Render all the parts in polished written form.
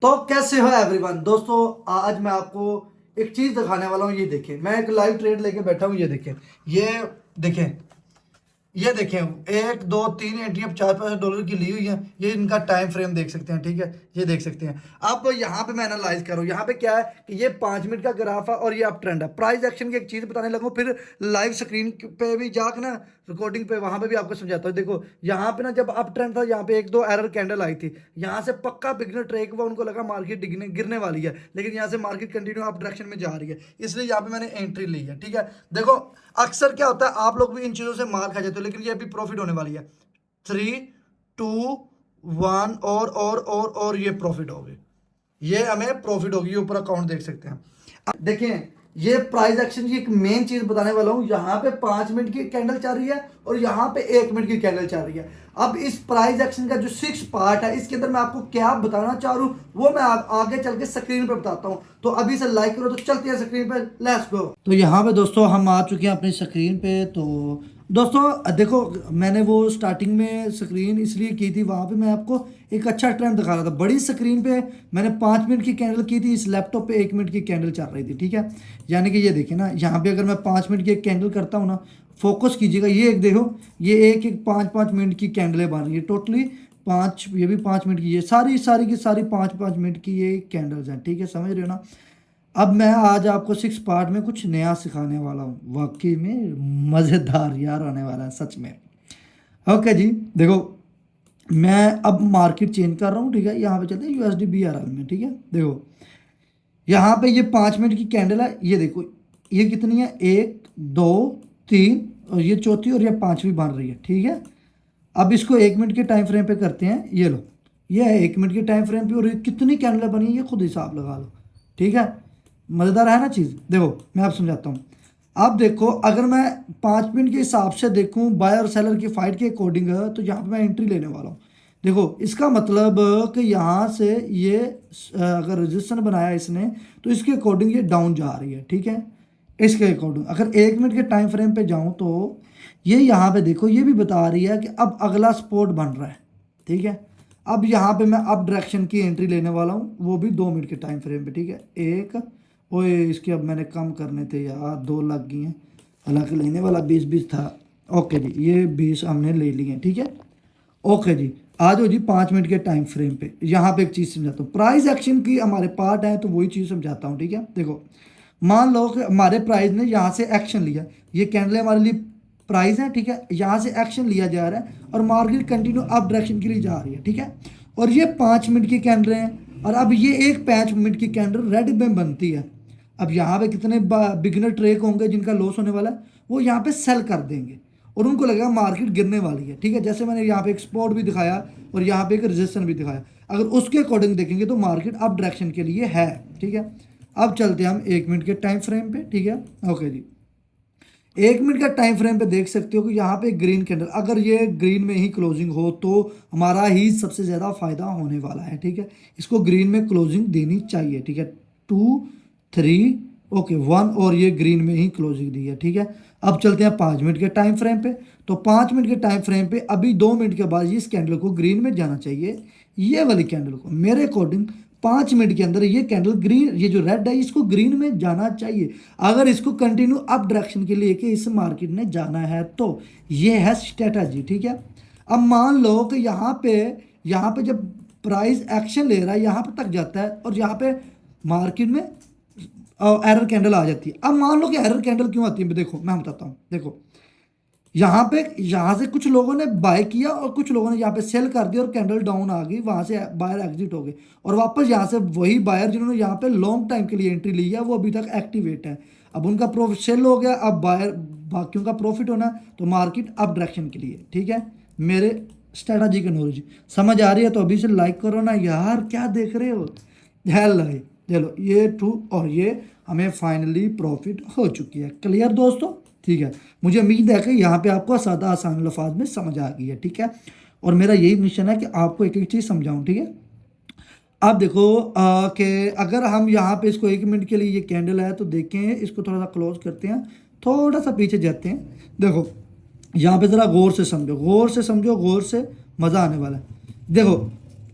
तो कैसे हो एवरीवन दोस्तों। आज मैं आपको एक चीज दिखाने वाला हूँ। ये देखें, मैं एक लाइव ट्रेड लेके बैठा हूँ। ये देखें, ये देखें, ये देखें, एक दो तीन एंट्री अब $4-5 की ली हुई है। ये इनका टाइम फ्रेम देख सकते हैं, ठीक है, ये देख सकते हैं। अब यहाँ पे मैं एनालाइज कर रहा हूँ। यहाँ पे क्या है कि ये 5 मिनट का ग्राफ है और ये अप ट्रेंड है। प्राइस एक्शन की एक चीज बताने लगूँ, फिर लाइव स्क्रीन पे भी जाकर ना, रिकॉर्डिंग पे वहां पे भी आपको समझाता हूँ। देखो यहाँ पे ना, जब अप ट्रेंड था, यहाँ पे एक दो एरर कैंडल आई थी। यहाँ से पक्का बिगनर ट्रेक हुआ, उनको लगा मार्केट गिरने वाली है, लेकिन यहाँ से मार्केट कंटिन्यू अप डायरेक्शन में जा रही है, इसलिए यहाँ पे मैंने एंट्री ली है, ठीक है। देखो, अक्सर क्या होता है, आप लोग भी इन चीजों से मार खा जाते हो, लेकिन ये अभी प्रॉफिट होने वाली है। 3, 2, 1 और ये प्रॉफिट होगी, ये हमें प्रॉफिट होगी। ये ऊपर अकाउंट देख सकते हैं। अब देखें, ये प्राइस एक्शन की एक मेन चीज बताने वाला हूं। यहाँ पे 5 मिनट की कैंडल चल रही है और यहाँ पे 1 मिनट की कैंडल चल रही है। अब इस प्राइस एक्शन का जो 6 पार्ट है, इसके अंदर मैं आपको क्या बताना चाह रहा हूं, वो मैं आगे चल के स्क्रीन पे बताता हूं। तो अभी से लाइक करो, तो चलते हैं स्क्रीन पे, लेट्स गो। तो यहाँ पे दोस्तों हम आ चुके हैं अपनी स्क्रीन पे। तो दोस्तों देखो, मैंने वो स्टार्टिंग में स्क्रीन इसलिए की थी, वहां पे मैं आपको एक अच्छा ट्रेंड दिखा रहा था। बड़ी स्क्रीन पे मैंने 5 मिनट की कैंडल की थी, इस लैपटॉप पे 1 मिनट की कैंडल चल रही थी, ठीक है। यानी कि ये देखिए ना, यहाँ पे अगर मैं 5 मिनट की एक कैंडल करता हूँ ना, फोकस कीजिएगा, ये एक देखो, ये एक एक 5-5 मिनट की कैंडलें बन रही है टोटली। पाँच, ये भी 5 मिनट की, ये सारी सारी की सारी 5-5 मिनट की ये कैंडल्स हैं, ठीक है, समझ रहे हो ना। अब मैं आज आपको 6 पार्ट में कुछ नया सिखाने वाला हूँ, वाकई में मज़ेदार यार होने वाला है सच में। ओके जी, देखो, मैं अब मार्केट चेंज कर रहा हूँ, ठीक है। यहाँ पे चलते हैं यूएसडी BRL में, ठीक है। देखो, यहाँ पे ये 5 मिनट की कैंडल है, ये देखो, ये कितनी है, 1, 2, 3, और ये चौथी और ये पांचवी बन रही है, ठीक है। अब इसको 1 मिनट के टाइम फ्रेम पे करते हैं। ये लो, ये है 1 मिनट के टाइम फ्रेम पे, और ये कितनी कैंडलें बनी है ये खुद हिसाब लगा लो, ठीक है। मज़ेदार है ना चीज़। देखो, मैं आप समझाता हूँ। अब देखो, अगर मैं 5 मिनट के हिसाब से देखूँ बायर और सेलर की फाइट के अकॉर्डिंग, तो यहाँ पे मैं एंट्री लेने वाला हूँ। देखो, इसका मतलब कि यहाँ से ये अगर रजिस्टर बनाया इसने, तो इसके अकॉर्डिंग ये डाउन जा रही है, ठीक है। इसके अकॉर्डिंग अगर 1 मिनट के टाइम फ्रेम पे जाऊँ, तो ये यहाँ पे देखो, ये भी बता रही है कि अब अगला सपोर्ट बन रहा है, ठीक है। अब यहाँ पे मैं अप डायरेक्शन की एंट्री लेने वाला हूँ, वो भी 2 मिनट के टाइम फ्रेम पे, ठीक है। एक, ओए इसके अब मैंने कम करने थे यार, 2 लग गई हैं, हालांकि लेने वाला 20-20 था। ओके जी, ये 20 हमने ले लिए हैं, ठीक है। ओके जी, आ जाओ जी 5 मिनट के टाइम फ्रेम पे। यहाँ पे एक चीज़ समझाता हूँ, प्राइस एक्शन की हमारे पार्ट है, तो वही चीज़ समझाता हूँ, ठीक है। देखो, मान लो कि हमारे प्राइस ने यहाँ से एक्शन लिया, ये कैंडल हमारे लिए प्राइस है, ठीक है। यहाँ से एक्शन लिया जा रहा है और मार्केट कंटिन्यू अप डायरेक्शन के लिए जा रही है, ठीक है। और ये 5 मिनट की कैंडल हैं, और अब ये एक 5 मिनट की कैंडल रेड में बनती है। अब यहाँ पे कितने बिगिनर ट्रेक होंगे जिनका लॉस होने वाला है, वो यहाँ पे सेल कर देंगे और उनको लगेगा मार्केट गिरने वाली है, ठीक है। जैसे मैंने यहाँ पे एक सपोर्ट भी दिखाया और यहाँ पे एक रेजिस्टेंस भी दिखाया, अगर उसके अकॉर्डिंग देखेंगे तो मार्केट अप डायरेक्शन के लिए है, ठीक है। अब चलते हैं हम 1 मिनट के टाइम फ्रेम पे, ठीक है। ओके जी, 1 मिनट का टाइम फ्रेम पे देख सकते हो कि यहाँ पे ग्रीन कैंडल, अगर ये ग्रीन में ही क्लोजिंग हो तो हमारा ही सबसे ज़्यादा फायदा होने वाला है, ठीक है। इसको ग्रीन में क्लोजिंग देनी चाहिए, ठीक है। 2, 3, ओके 1, और ये ग्रीन में ही क्लोजिंग दी है, ठीक है। अब चलते हैं 5 मिनट के टाइम फ्रेम पे। तो 5 मिनट के टाइम फ्रेम पे अभी 2 मिनट के बाद इस कैंडल को ग्रीन में जाना चाहिए, ये वाली कैंडल को मेरे अकॉर्डिंग 5 मिनट के अंदर ये कैंडल ग्रीन, ये जो रेड है, इसको ग्रीन में जाना चाहिए। अगर इसको कंटिन्यू अप डायरेक्शन के लिए कि इस मार्केट ने जाना है, तो ये है स्ट्रेटजी, ठीक है। अब मान लो कि यहाँ पे जब प्राइस एक्शन ले रहा है, यहाँ पे तक जाता है और यहाँ पे मार्केट में एरर कैंडल आ जाती है। अब मान लो कि एरर कैंडल क्यों आती है, देखो मैं बताता हूँ। देखो, यहाँ से कुछ लोगों ने बाय किया और कुछ लोगों ने यहाँ पे सेल कर दिया और कैंडल डाउन आ गई, वहां से बायर एग्जिट हो गए, और वापस यहाँ से वही बायर जिन्होंने यहाँ पे लॉन्ग टाइम के लिए एंट्री ली है, वो अभी तक एक्टिवेट है। अब उनका प्रॉफिट सेल हो गया, अब बायर बाकियों का प्रॉफिट होना, तो मार्केट अप डायरेक्शन के लिए, ठीक है। मेरे स्ट्रेटजी की नॉलेज समझ आ रही है तो अभी से लाइक करो ना यार, क्या देख रहे हो। हेलो, चलो ये ट्रू, और ये हमें फाइनली प्रॉफिट हो चुकी है। क्लियर दोस्तों, ठीक है। मुझे उम्मीद है कि यहाँ पे आपको सादा आसान लफाज में समझ आ गई है, ठीक है। और मेरा यही मिशन है कि आपको एक एक चीज़ समझाऊं, ठीक है। अब देखो कि अगर हम यहाँ पे इसको 1 मिनट के लिए, ये कैंडल है, तो देखें इसको थोड़ा सा क्लोज करते हैं, थोड़ा सा पीछे जाते हैं। देखो, यहाँ पे ज़रा गौर से समझो, गौर से समझो, गौर से, मज़ा आने वाला है। देखो,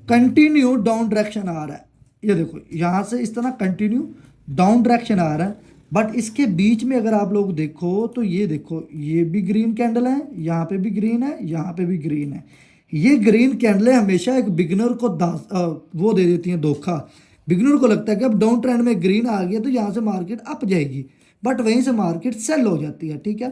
कंटिन्यू डाउन डायरेक्शन आ रहा है, ये देखो यहाँ से इस तरह कंटिन्यू डाउन डायरेक्शन आ रहा है, बट इसके बीच में अगर आप लोग देखो तो ये देखो ये भी ग्रीन कैंडल है, यहाँ पे भी ग्रीन है, यहाँ पे भी ग्रीन है। ये ग्रीन कैंडलें हमेशा एक बिगनर को वो दे देती हैं धोखा। बिगनर को लगता है कि अब डाउन ट्रेंड में ग्रीन आ गया तो यहाँ से मार्केट अप जाएगी, बट वहीं से मार्केट सेल हो जाती है। ठीक है,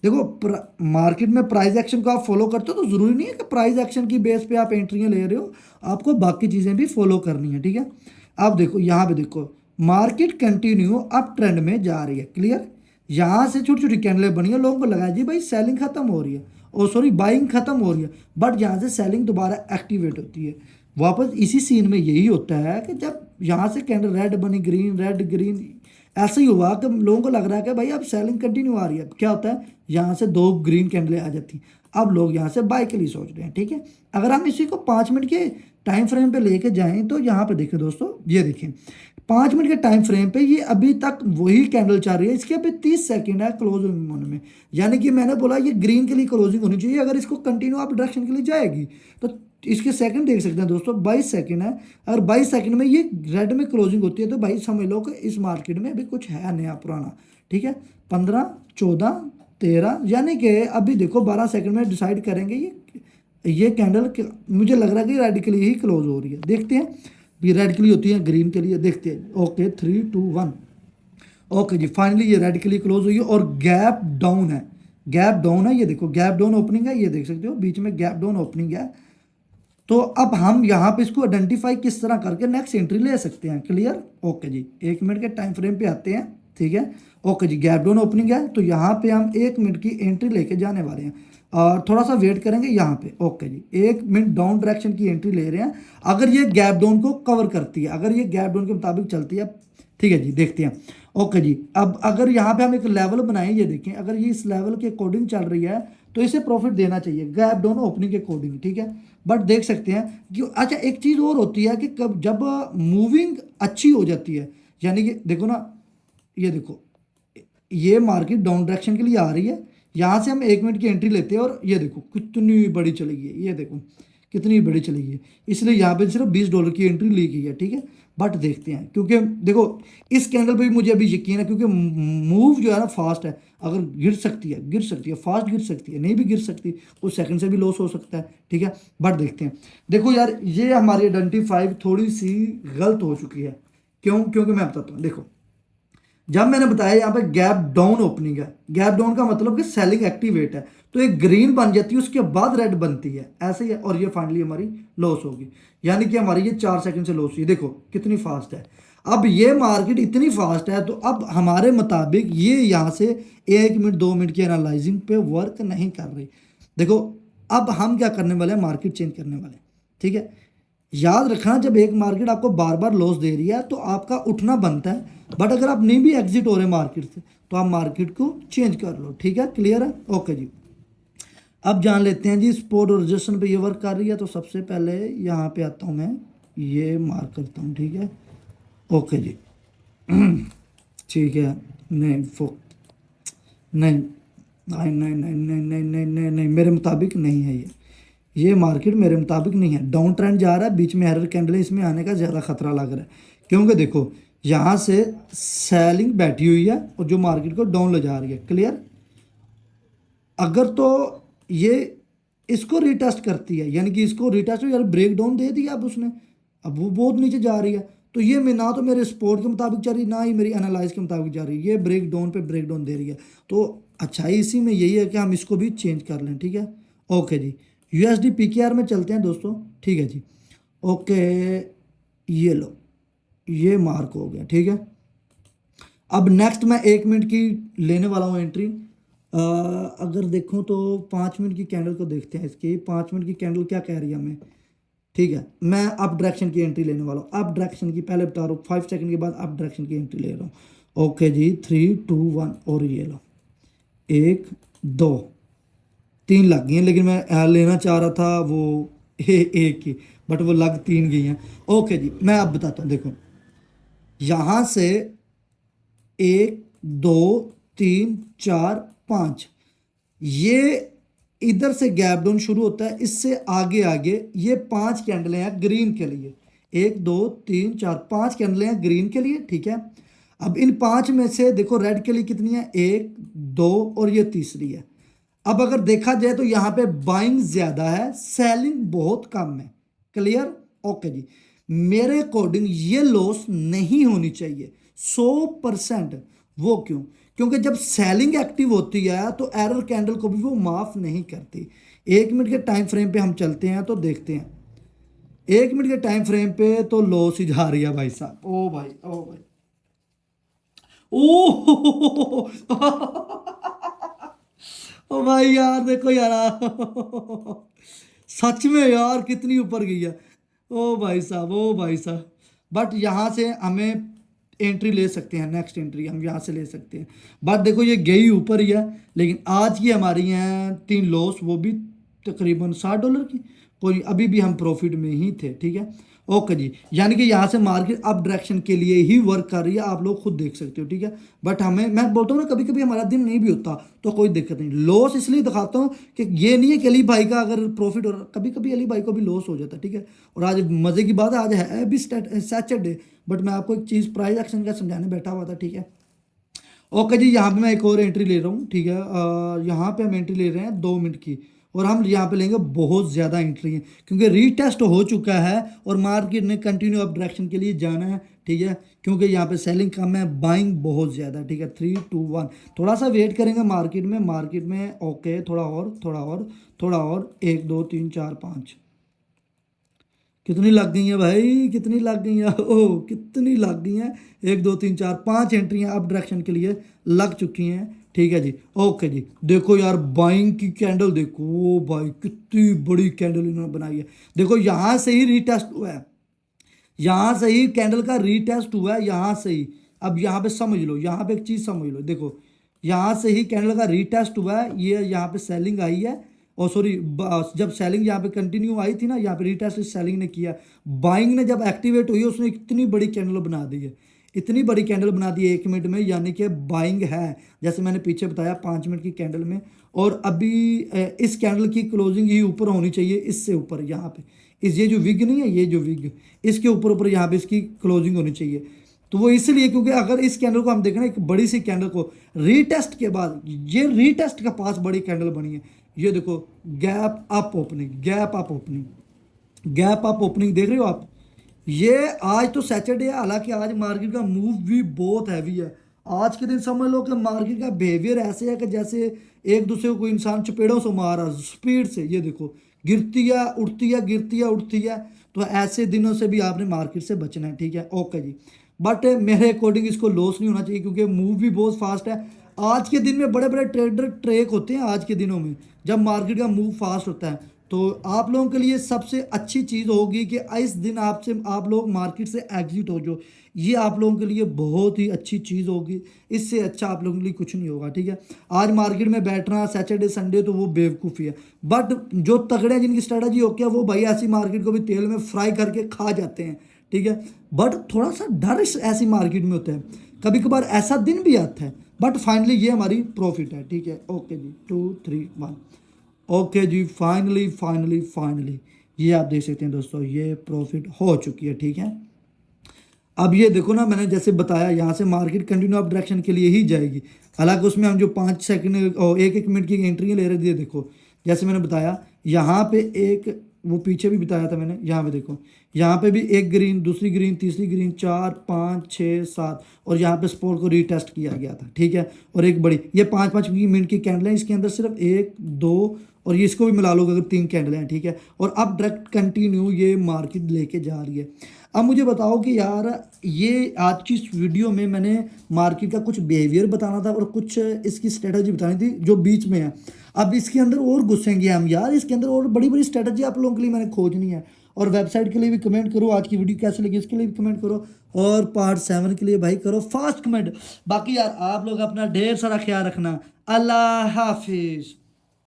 देखो मार्केट में प्राइस एक्शन को आप फॉलो करते हो तो ज़रूरी नहीं है कि प्राइस एक्शन की बेस पे आप एंट्रियाँ ले रहे हो, आपको बाकी चीज़ें भी फॉलो करनी है। ठीक है, अब देखो यहाँ पे देखो मार्केट कंटिन्यू अप ट्रेंड में जा रही है। क्लियर, यहाँ से छोटी छोटी कैंडलें बनी है, लोगों को लगा जी भाई सेलिंग खत्म हो रही है, और सॉरी बाइंग खत्म हो रही है, बट यहाँ से सेलिंग दोबारा एक्टिवेट होती है। वापस इसी सीन में यही होता है कि जब यहाँ से कैंडल रेड बनी, ग्रीन रेड ग्रीन, ऐसा ही हुआ कि लोगों को लग रहा है कि भाई अब सेलिंग कंटिन्यू आ रही है। क्या होता है, यहाँ से 2 ग्रीन कैंडलें आ जाती हैं, अब लोग यहाँ से बाय के लिए सोच रहे हैं। ठीक है, अगर हम इसी को 5 मिनट के टाइम फ्रेम पे लेके जाएं तो यहाँ पे देखें दोस्तों, ये देखें 5 मिनट के टाइम फ्रेम पे ये अभी तक वही कैंडल चल रही है, इसके अभी 30 सेकंड है क्लोजिंग होने में, यानी कि मैंने बोला ये ग्रीन के लिए क्लोजिंग होनी चाहिए। अगर इसको कंटिन्यू अप डायरेक्शन के लिए जाएगी तो इसके सेकंड देख सकते हैं दोस्तों, 22 सेकंड है। अगर 22 सेकंड में ये रेड में क्लोजिंग होती है तो भाई समझ लो कि इस मार्केट में अभी कुछ है नया पुराना। ठीक है, 15 14 13, यानी कि अभी देखो 12 सेकंड में डिसाइड करेंगे ये कैंडल मुझे लग रहा है कि रेड के लिए ही क्लोज हो रही है। देखते हैं ये रेड के लिए होती है ग्रीन के लिए, देखते हैं। ओके 3 2 1, ओके जी, फाइनली ये रेड के लिए क्लोज हुई है और गैप डाउन है, गैप डाउन है। ये देखो गैप डाउन ओपनिंग है, ये देख सकते हो बीच में गैप डाउन ओपनिंग है। तो अब हम यहाँ पे इसको आइडेंटिफाई किस तरह करके नेक्स्ट एंट्री ले सकते हैं। क्लियर, ओके जी, 1 मिनट के टाइम फ्रेम पे आते हैं। ठीक है, ओके जी, गैप डाउन ओपनिंग है तो यहाँ पे हम 1 मिनट की एंट्री लेके जाने वाले हैं, और थोड़ा सा वेट करेंगे यहाँ पे। ओके जी, 1 मिनट डाउन डायरेक्शन की एंट्री ले रहे हैं। अगर ये गैप डाउन को कवर करती है, अगर ये गैप डाउन के मुताबिक चलती है, ठीक है जी, देखते हैं। ओके जी, अब अगर यहाँ पे हम एक लेवल बनाएं, ये देखें अगर ये इस लेवल के अकॉर्डिंग चल रही है तो इसे प्रॉफिट देना चाहिए गैप डाउन ओपनिंग के अकॉर्डिंग। ठीक है, बट देख सकते हैं कि अच्छा एक चीज़ और होती है कि कब जब मूविंग अच्छी हो जाती है, यानी कि देखो ना, ये देखो ये मार्केट डाउन डायरेक्शन के लिए आ रही है, यहाँ से हम 1 मिनट की एंट्री लेते हैं और ये देखो कितनी बड़ी चली गई है, ये देखो कितनी बड़ी चली गई है। इसलिए यहाँ पे सिर्फ $20 की एंट्री ली गई है। ठीक है, बट देखते हैं, क्योंकि देखो इस कैंडल पे भी मुझे अभी यकीन है, क्योंकि मूव जो है ना फास्ट है, अगर गिर सकती है गिर सकती है, फास्ट गिर सकती है, नहीं भी गिर सकती, कुछ सेकंड से भी लॉस हो सकता है। ठीक है, बट देखते हैं। देखो यार ये हमारी आइडेंटिफाई थोड़ी सी गलत हो चुकी है। क्यों? क्योंकि मैं बताता हूँ, देखो जब मैंने बताया यहाँ पे गैप डाउन ओपनिंग है, गैप डाउन का मतलब कि सेलिंग एक्टिवेट है, तो एक ग्रीन बन जाती है उसके बाद रेड बनती है, ऐसे ही है। और ये फाइनली हमारी लॉस होगी, यानी कि हमारी ये 4 सेकंड से लॉस हुई। देखो कितनी फास्ट है। अब ये मार्केट इतनी फास्ट है तो अब हमारे मुताबिक ये यहाँ से 1 मिनट 2 मिनट की एनालाइजिंग पे वर्क नहीं कर रही। देखो अब हम क्या करने वाले हैं, मार्केट चेंज करने वाले हैं। ठीक है, याद रखना जब एक मार्केट आपको बार बार लॉस दे रही है तो आपका उठना बनता है, बट अगर आप नहीं भी एग्जिट हो रहे मार्केट से तो आप मार्केट को चेंज कर लो। ठीक है, क्लियर है? ओके जी, अब जान लेते हैं जी स्पॉट और रजिस्ट्रेशन पे ये वर्क कर रही है। तो सबसे पहले यहाँ पे आता हूँ मैं, ये मार्क करता हूँ। ठीक है, ओके जी ठीक है, नहीं नहीं नहीं नहीं नहीं नहीं नहीं नहीं नहीं नहीं मेरे मुताबिक नहीं है ये मार्केट मेरे मुताबिक नहीं है। डाउन ट्रेंड जा रहा है, बीच में एरर कैंडल है, इसमें आने का ज़्यादा खतरा लग रहा है, क्योंकि देखो यहाँ से सेलिंग बैठी हुई है और जो मार्केट को डाउन ले जा रही है। क्लियर, अगर तो ये इसको रिटेस्ट करती है, यानी कि इसको रिटेस्ट यार ब्रेक डाउन दे दिया अब उसने, अब वो बहुत नीचे जा रही है, तो ये मैं ना तो मेरे सपोर्ट के मुताबिक जा रही है ना ही मेरी एनालाइज के मुताबिक जा रही है, ये ब्रेक डाउन पे ब्रेक डाउन दे रही है। तो अच्छाई इसी में यही है कि हम इसको भी चेंज कर लें। ठीक है, ओके जी, USD PKR में चलते हैं दोस्तों। ठीक है जी, ओके ये लो, ये मार्क हो गया। ठीक है, अब नेक्स्ट मैं 1 मिनट की लेने वाला हूँ एंट्री। अगर देखूँ तो 5 मिनट की कैंडल को देखते हैं, इसकी 5 मिनट की कैंडल क्या कह रही है हमें। ठीक है, मैं अप डायरेक्शन की एंट्री लेने वाला हूँ, अप डायरेक्शन की, पहले बता रहा हूँ 5 सेकंड के बाद अप डायरेक्शन की एंट्री ले रहा हूँ। ओके जी, 3 2 1 और ये लो, 1 2 3 लग गई हैं, लेकिन मैं लेना चाह रहा था वो एक ही, बट वो लग 3 गई हैं। ओके जी, मैं अब बताता हूँ। देखो यहाँ से 1 2 3 4 5, ये इधर से गैप डाउन शुरू होता है, इससे आगे आगे ये 5 कैंडलें हैं ग्रीन के लिए, 1 2 3 4 5 कैंडल हैं ग्रीन के लिए, ठीक है। अब इन 5 में से देखो रेड के लिए कितनी है, 1 2 और ये तीसरी है। अब अगर देखा जाए तो यहाँ पे बाइंग ज्यादा है, सेलिंग बहुत कम है। क्लियर? ओके जी। मेरे अकॉर्डिंग ये लॉस नहीं होनी चाहिए 100%। वो क्यों? क्योंकि जब सेलिंग एक्टिव होती है तो एरर कैंडल को भी वो माफ नहीं करती। 1 मिनट के टाइम फ्रेम पे हम चलते हैं तो देखते हैं। 1 मिनट के टाइम फ्रेम पे तो लॉस ही जा रही है भाई साहब। ओ भाई, ओ भाई, ओ ओ भाई यार देखो यार सच में यार कितनी ऊपर गई है। ओ भाई साहब, ओ भाई साहब। बट यहाँ से हमें एंट्री ले सकते हैं, नेक्स्ट एंट्री हम यहाँ से ले सकते हैं। बट देखो ये गई ऊपर ही है, लेकिन आज की हमारी हैं 3 लॉस, वो भी तकरीबन $60 की। कोई अभी भी हम प्रॉफिट में ही थे, ठीक है। ओके जी, यानी कि यहाँ से मार्केट अप डायरेक्शन के लिए ही वर्क कर रही है, आप लोग खुद देख सकते हो, ठीक है। बट हमें, मैं बोलता हूँ ना, कभी कभी हमारा दिन नहीं भी होता तो कोई दिक्कत नहीं। लॉस इसलिए दिखाता हूँ कि ये नहीं है कि अली भाई का अगर प्रॉफिट हो रहा, कभी कभी अली भाई को भी लॉस हो जाता है, ठीक है। और आज मजे की बात है, आज है भी सैटरडे, बट मैं आपको एक चीज़ प्राइस एक्शन का समझाने बैठा हुआ था, ठीक है। ओके जी, यहाँ पे मैं एक और एंट्री ले रहा हूँ, ठीक है। यहाँ पे हम एंट्री ले रहे हैं 2 मिनट की, और हम यहाँ पे लेंगे बहुत ज़्यादा एंट्री है, क्योंकि रीटेस्ट हो चुका है और मार्केट ने कंटिन्यू अप डायरेक्शन के लिए जाना है, ठीक है। क्योंकि यहाँ पे सेलिंग कम है, बाइंग बहुत ज़्यादा है, ठीक है। 3 2 1, थोड़ा सा वेट करेंगे मार्केट में। ओके, थोड़ा और, थोड़ा और, थोड़ा और, 1 2 3 4 5, कितनी लग गई है भाई, कितनी लग गई है, ओह कितनी लग गई हैं। 1 2 3 4 5 एंट्रियां अप डायरेक्शन के लिए लग चुकी हैं, ठीक है जी। ओके जी, देखो यार बाइंग की कैंडल देखो, ओ भाई कितनी बड़ी कैंडल इन्होंने बनाई है। देखो यहाँ से ही रीटेस्ट हुआ है, यहाँ से ही कैंडल का रीटेस्ट हुआ है, यहाँ से ही। अब यहाँ पे समझ लो, यहाँ पे एक चीज़ समझ लो, देखो यहाँ से ही कैंडल का रीटेस्ट हुआ है, ये यहाँ पे सेलिंग आई है, और सॉरी, जब सेलिंग यहाँ पे कंटिन्यू आई थी ना, यहाँ पे रीटेस्ट सेलिंग ने किया। बाइंग ने जब एक्टिवेट हुई उसने इतनी बड़ी कैंडल बना दी है, इतनी बड़ी कैंडल बना दी है 1 मिनट में, यानी कि बाइंग है, जैसे मैंने पीछे बताया 5 मिनट की कैंडल में। और अभी इस कैंडल की क्लोजिंग ही ऊपर होनी चाहिए, इससे ऊपर, यहाँ पे इस, ये जो विग नहीं है, ये जो विग, इसके ऊपर ऊपर यहाँ पे इसकी क्लोजिंग होनी चाहिए। तो वो इसलिए क्योंकि अगर इस कैंडल को हम देखें ना, एक बड़ी सी कैंडल को रीटेस्ट के बाद, ये रीटेस्ट के पास बड़ी कैंडल बनी है, ये देखो gap up opening, gap up opening, gap up opening देख रहे हो आप। ये आज तो सैटरडे है, हालांकि आज मार्केट का मूव भी बहुत हैवी है। आज के दिन समझ लो कि मार्केट का बिहेवियर ऐसे है कि जैसे एक दूसरे को कोई इंसान चपेड़ों से मार रहा स्पीड से। ये देखो गिरती है उठती है, गिरती है उठती है। तो ऐसे दिनों से भी आपने मार्केट से बचना है, ठीक है। ओके जी, बट मेरे अकॉर्डिंग इसको लॉस नहीं होना चाहिए, क्योंकि मूव भी बहुत फास्ट है। आज के दिन में बड़े बड़े ट्रेडर ट्रेक होते हैं, आज के दिनों में जब मार्केट का मूव फास्ट होता है। तो आप लोगों के लिए सबसे अच्छी चीज़ होगी कि इस दिन आप लोग मार्केट से एग्जिट हो जाओ। ये आप लोगों के लिए बहुत ही अच्छी चीज़ होगी, इससे अच्छा आप लोगों के लिए कुछ नहीं होगा, ठीक है। आज मार्केट में बैठना सैटरडे संडे तो वो बेवकूफ़ी है। बट जो तगड़े हैं, जिनकी स्ट्रेटजी हो क्या, वो भाई ऐसी मार्केट को भी तेल में फ्राई करके खा जाते हैं, ठीक है। बट थोड़ा सा डर ऐसी मार्केट में होता है, कभी कभार ऐसा दिन भी आता है, बट फाइनली ये हमारी प्रॉफिट है, ठीक है। ओके जी, 2 3 1, ओके जी, फाइनली फाइनली फाइनली ये आप देख सकते हैं दोस्तों, ये प्रॉफिट हो चुकी है, ठीक है। अब ये देखो ना, मैंने जैसे बताया यहाँ से मार्केट कंटिन्यू अप डायरेक्शन के लिए ही जाएगी। हालांकि उसमें हम जो 5 सेकंड और 1 मिनट की एंट्री ले रहे थे, देखो जैसे मैंने बताया यहाँ पे एक, वो पीछे भी बताया था मैंने, यहाँ पे देखो, यहाँ पे भी एक ग्रीन, दूसरी ग्रीन, तीसरी ग्रीन, 4 5 6 7, और यहाँ पे स्पोर्ट को रीटेस्ट किया गया था, ठीक है। और एक बड़ी, ये 5 मिनट की कैंडल है, इसके अंदर सिर्फ 1 2 और ये इसको भी मिला लो अगर 3 कैंडल हैं, ठीक है। और अब डायरेक्ट कंटिन्यू ये मार्केट लेके जा रही है। अब मुझे बताओ कि यार ये आज की इस वीडियो में मैंने मार्केट का कुछ बिहेवियर बताना था और कुछ इसकी स्ट्रेटजी बतानी थी जो बीच में है। अब इसके अंदर और घुसेंगे हम यार, इसके अंदर और बड़ी बड़ी स्ट्रेटजी आप लोगों के लिए मैंने खोजनी है। और वेबसाइट के लिए भी कमेंट करो, आज की वीडियो कैसे लगी इसके लिए भी कमेंट करो, और पार्ट 7 के लिए भाई करो फास्ट कमेंट। बाकी यार आप लोग अपना ढेर सारा ख्याल रखना। अल्लाह हाफिज़।